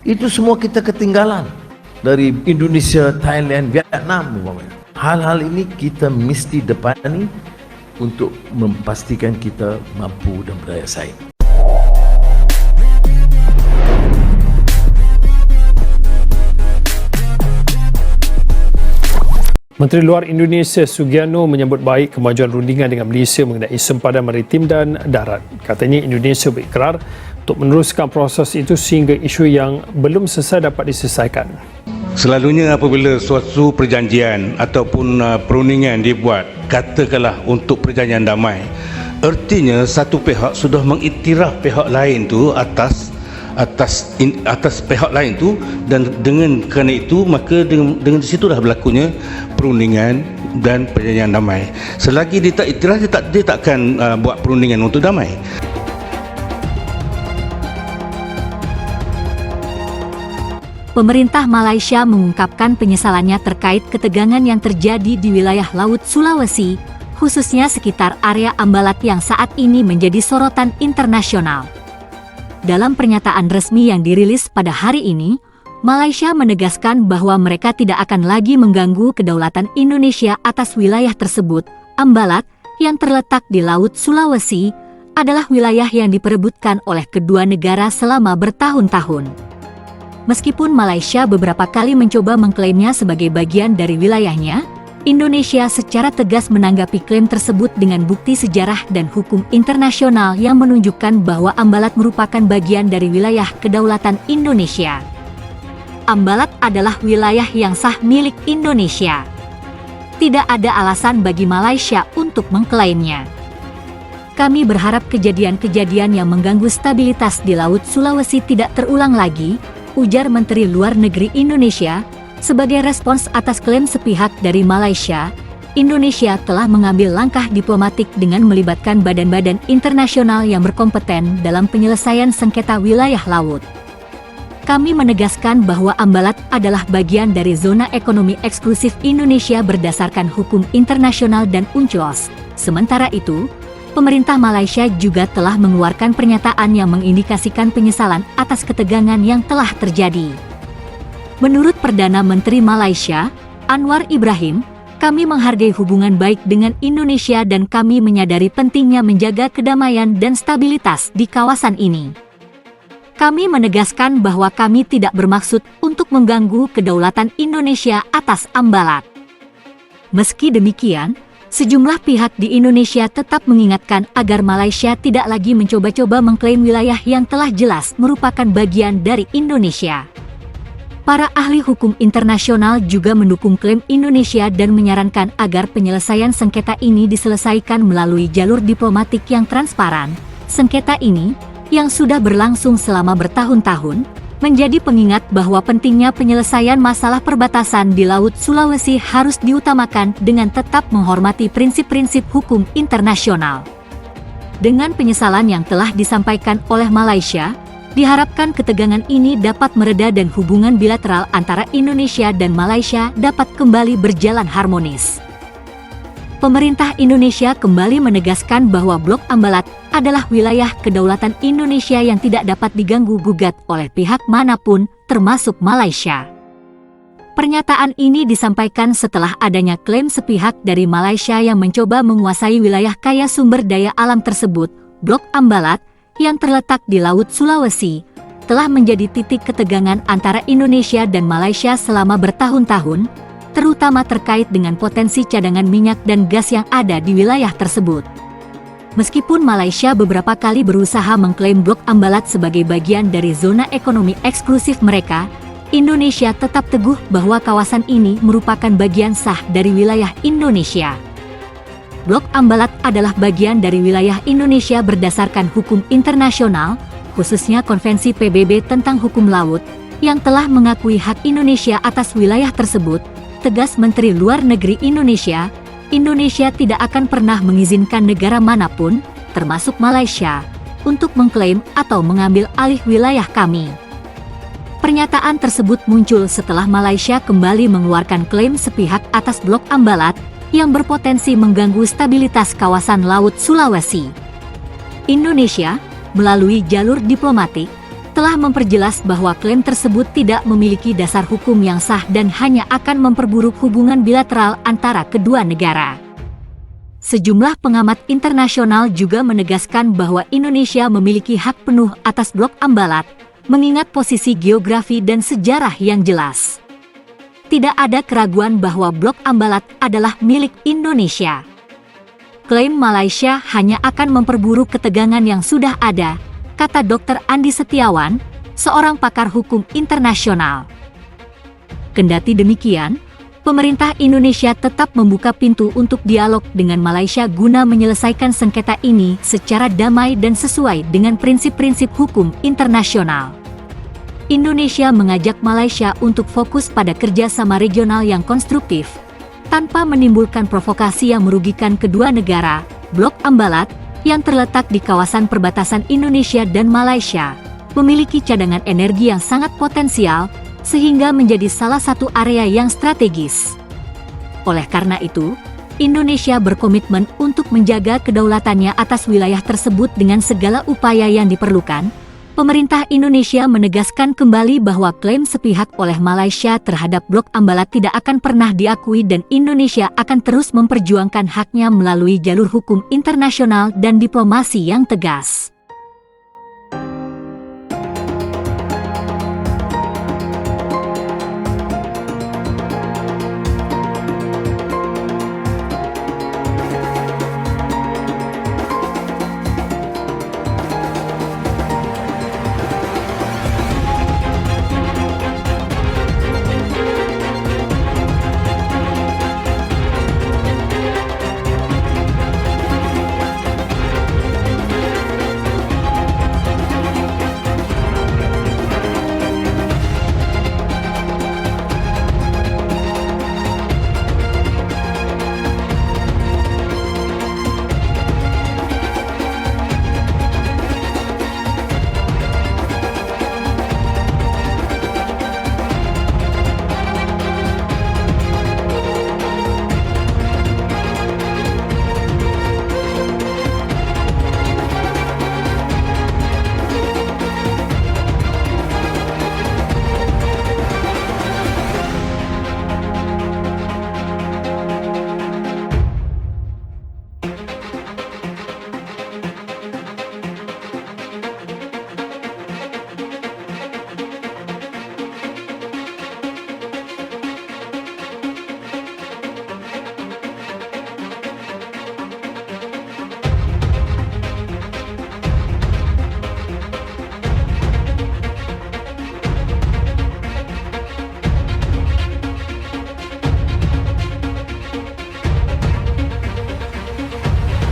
Itu semua kita ketinggalan dari Indonesia, Thailand, Vietnam umpamanya. Hal-hal ini kita mesti depani untuk memastikan kita mampu dan berdaya saing. Menteri Luar Indonesia Sugiarno menyambut baik kemajuan rundingan dengan Malaysia mengenai sempadan maritim dan darat. Katanya Indonesia berikrar untuk meneruskan proses itu sehingga isu yang belum selesai dapat diselesaikan. Selalunya apabila suatu perjanjian ataupun perundingan dibuat, katakanlah untuk perjanjian damai, artinya satu pihak sudah mengiktiraf pihak lain tu atas pihak lain tu, dan dengan kerana itu maka dengan situlah berlakunya perundingan dan perjanjian damai. Selagi dia tak iktiraf, dia takkan buat perundingan untuk damai. Pemerintah Malaysia mengungkapkan penyesalannya terkait ketegangan yang terjadi di wilayah Laut Sulawesi, khususnya sekitar area Ambalat yang saat ini menjadi sorotan internasional. Dalam pernyataan resmi yang dirilis pada hari ini, Malaysia menegaskan bahwa mereka tidak akan lagi mengganggu kedaulatan Indonesia atas wilayah tersebut. Ambalat, yang terletak di Laut Sulawesi, adalah wilayah yang diperebutkan oleh kedua negara selama bertahun-tahun. Meskipun Malaysia beberapa kali mencoba mengklaimnya sebagai bagian dari wilayahnya, Indonesia secara tegas menanggapi klaim tersebut dengan bukti sejarah dan hukum internasional yang menunjukkan bahwa Ambalat merupakan bagian dari wilayah kedaulatan Indonesia. Ambalat adalah wilayah yang sah milik Indonesia. Tidak ada alasan bagi Malaysia untuk mengklaimnya. Kami berharap kejadian-kejadian yang mengganggu stabilitas di Laut Sulawesi tidak terulang lagi, ujar Menteri Luar Negeri Indonesia. Sebagai respons atas klaim sepihak dari Malaysia, Indonesia telah mengambil langkah diplomatik dengan melibatkan badan-badan internasional yang berkompeten dalam penyelesaian sengketa wilayah laut. Kami menegaskan bahwa Ambalat adalah bagian dari zona ekonomi eksklusif Indonesia berdasarkan hukum internasional dan UNCLOS. Sementara itu, pemerintah Malaysia juga telah mengeluarkan pernyataan yang mengindikasikan penyesalan atas ketegangan yang telah terjadi. Menurut Perdana Menteri Malaysia, Anwar Ibrahim, kami menghargai hubungan baik dengan Indonesia dan kami menyadari pentingnya menjaga kedamaian dan stabilitas di kawasan ini. Kami menegaskan bahwa kami tidak bermaksud untuk mengganggu kedaulatan Indonesia atas Ambalat. Meski demikian, sejumlah pihak di Indonesia tetap mengingatkan agar Malaysia tidak lagi mencoba-coba mengklaim wilayah yang telah jelas merupakan bagian dari Indonesia. Para ahli hukum internasional juga mendukung klaim Indonesia dan menyarankan agar penyelesaian sengketa ini diselesaikan melalui jalur diplomatik yang transparan. Sengketa ini, yang sudah berlangsung selama bertahun-tahun, menjadi pengingat bahwa pentingnya penyelesaian masalah perbatasan di Laut Sulawesi harus diutamakan dengan tetap menghormati prinsip-prinsip hukum internasional. Dengan penyesalan yang telah disampaikan oleh Malaysia, diharapkan ketegangan ini dapat mereda dan hubungan bilateral antara Indonesia dan Malaysia dapat kembali berjalan harmonis. Pemerintah Indonesia kembali menegaskan bahwa Blok Ambalat adalah wilayah kedaulatan Indonesia yang tidak dapat diganggu-gugat oleh pihak manapun, termasuk Malaysia. Pernyataan ini disampaikan setelah adanya klaim sepihak dari Malaysia yang mencoba menguasai wilayah kaya sumber daya alam tersebut. Blok Ambalat, yang terletak di Laut Sulawesi, telah menjadi titik ketegangan antara Indonesia dan Malaysia selama bertahun-tahun, terutama terkait dengan potensi cadangan minyak dan gas yang ada di wilayah tersebut. Meskipun Malaysia beberapa kali berusaha mengklaim Blok Ambalat sebagai bagian dari zona ekonomi eksklusif mereka, Indonesia tetap teguh bahwa kawasan ini merupakan bagian sah dari wilayah Indonesia. Blok Ambalat adalah bagian dari wilayah Indonesia berdasarkan hukum internasional, khususnya Konvensi PBB tentang Hukum Laut, yang telah mengakui hak Indonesia atas wilayah tersebut. Tegas Menteri Luar Negeri Indonesia, Indonesia tidak akan pernah mengizinkan negara manapun, termasuk Malaysia, untuk mengklaim atau mengambil alih wilayah kami. Pernyataan tersebut muncul setelah Malaysia kembali mengeluarkan klaim sepihak atas Blok Ambalat, yang berpotensi mengganggu stabilitas kawasan Laut Sulawesi. Indonesia, melalui jalur diplomatik, telah memperjelas bahwa klaim tersebut tidak memiliki dasar hukum yang sah dan hanya akan memperburuk hubungan bilateral antara kedua negara. Sejumlah pengamat internasional juga menegaskan bahwa Indonesia memiliki hak penuh atas Blok Ambalat, mengingat posisi geografi dan sejarah yang jelas. Tidak ada keraguan bahwa Blok Ambalat adalah milik Indonesia. Klaim Malaysia hanya akan memperburuk ketegangan yang sudah ada, kata Dr. Andi Setiawan, seorang pakar hukum internasional. Kendati demikian, pemerintah Indonesia tetap membuka pintu untuk dialog dengan Malaysia guna menyelesaikan sengketa ini secara damai dan sesuai dengan prinsip-prinsip hukum internasional. Indonesia mengajak Malaysia untuk fokus pada kerjasama regional yang konstruktif, tanpa menimbulkan provokasi yang merugikan kedua negara. Blok Ambalat, yang terletak di kawasan perbatasan Indonesia dan Malaysia, memiliki cadangan energi yang sangat potensial, sehingga menjadi salah satu area yang strategis. Oleh karena itu, Indonesia berkomitmen untuk menjaga kedaulatannya atas wilayah tersebut dengan segala upaya yang diperlukan. Pemerintah Indonesia menegaskan kembali bahwa klaim sepihak oleh Malaysia terhadap Blok Ambalat tidak akan pernah diakui dan Indonesia akan terus memperjuangkan haknya melalui jalur hukum internasional dan diplomasi yang tegas.